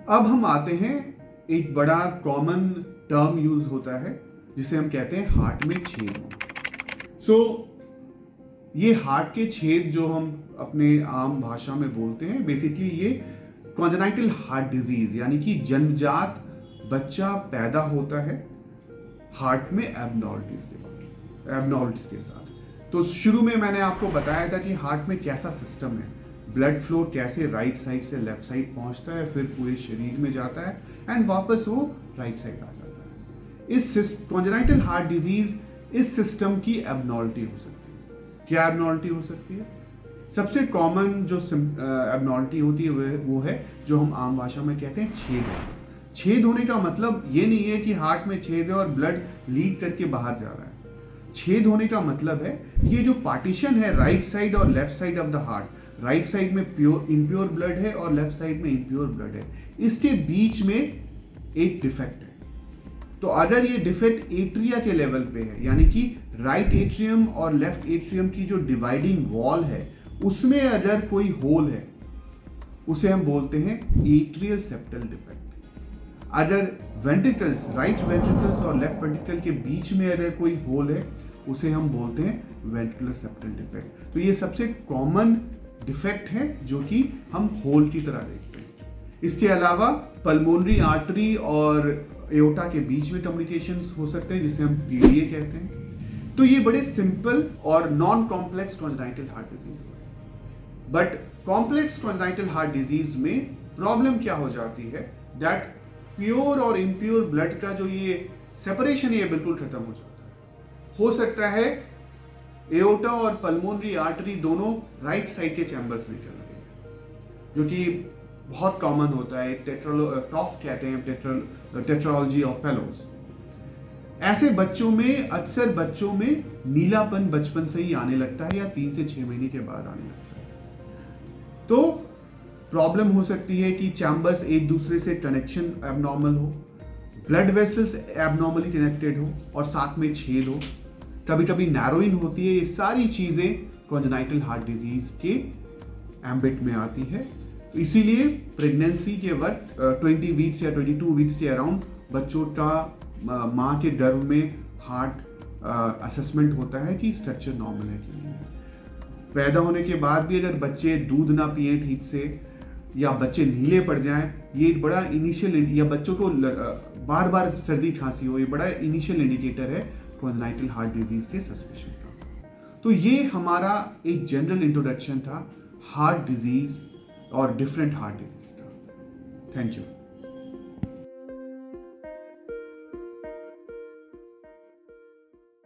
अब हम आते हैं, एक बड़ा कॉमन टर्म यूज होता है जिसे हम कहते हैं हार्ट में छेद होना। सो ये हार्ट के छेद जो हम अपने आम भाषा में बोलते हैं, बेसिकली ये कॉन्जेनाइटल हार्ट डिजीज यानी कि जन्मजात बच्चा पैदा होता है हार्ट में एबनॉर्मलिटीज के साथ। तो शुरू में मैंने आपको बताया था कि हार्ट में कैसा सिस्टम है, ब्लड फ्लो कैसे राइट साइड से लेफ्ट साइड पहुंचता है, फिर पूरे शरीर में जाता है एंड वापस वो राइट साइड आ जाता है। इस कॉन्जेनाइटल हार्ट डिजीज इस सिस्टम की एबनॉर्मलिटी हो सकती है। क्या एबनॉर्मलिटी हो सकती है? सबसे कॉमन जो एबनॉर्मलिटी होती है वो है जो हम आम भाषा में कहते हैं छेद होना। छेद होने का मतलब ये नहीं है कि हार्ट में छेद है और ब्लड लीक करके बाहर जा रहा है। छेद होने का मतलब है ये जो पार्टीशन है राइट साइड और left side of the heart, right side में प्योर इम्प्योर ब्लड है और लेफ्ट साइड में इम्प्योर ब्लड है, इसके बीच में एक डिफेक्ट है। तो अगर ये डिफेक्ट एट्रिया के लेवल पे है, यानी कि राइट एट्रियम और लेफ्ट एट्रियम की जो डिवाइडिंग वॉल है उसमें अगर कोई होल है, उसे हम बोलते हैं एट्रियल सेप्टल डिफेक्ट। अगर वेंट्रिकल्स, राइट वेंट्रिकल्स और लेफ्ट वेंट्रिकल के बीच में अगर कोई होल है, उसे हम बोलते हैं वेंट्रिकुलर सेप्टल डिफेक्ट। तो ये सबसे कॉमन डिफेक्ट है जो कि हम होल की तरह देखते हैं। इसके अलावा पल्मोनरी आर्टरी और एओर्टा के बीच में कम्युनिकेशंस हो सकते हैं जिसे हम पीडीए कहते हैं। तो ये बड़े सिंपल और non complex congenital heart disease है। But complex congenital heart disease में प्रॉब्लम क्या हो जाती है, दैट प्योर और इम्प्योर ब्लड का जो ये सेपरेशन है ये बिल्कुल खत्म हो जाता है। हो सकता है एओर्टा और पल्मोनरी आर्टरी दोनों राइट साइड के चैम्बर्स निकल रहे हैं, जो कि बहुत कॉमन होता है। टॉफ कहते हैं टेट्रोलॉजी ऑफ फेलोज। ऐसे बच्चों में अक्सर बच्चों में नीलापन बचपन से ही आने लगता है या 3 से 6 महीने के बाद आने लगता है। तो प्रॉब्लम हो सकती है कि चैम्बर्स एक दूसरे से कनेक्शन एबनॉर्मल हो, ब्लड वेसल्स एबनॉर्मली कनेक्टेड हो और साथ में छेद हो, कभी कभी नैरोइंग होती है। ये सारी चीजें कॉन्जेनाइटल हार्ट डिजीज के एम्बिट में आती है। तो इसीलिए प्रेगनेंसी के वक्त 20 वीक्स या 22 वीक्स के अराउंड बच्चों का माँ के गर्भ में हार्ट असेसमेंट होता है कि स्ट्रक्चर नॉर्मल है कि नहीं। पैदा होने के बाद भी अगर बच्चे दूध ना पिए ठीक से या बच्चे नीले पड़ जाएं, ये एक बड़ा इनिशियल, या बच्चों को बार बार सर्दी खांसी हो, ये बड़ा इनिशियल इंडिकेटर है कॉन्जेनाइटल हार्ट डिजीज के सस्पेशन का। तो ये हमारा एक जनरल इंट्रोडक्शन था हार्ट डिजीज और डिफरेंट हार्ट डिजीज का। Thank you.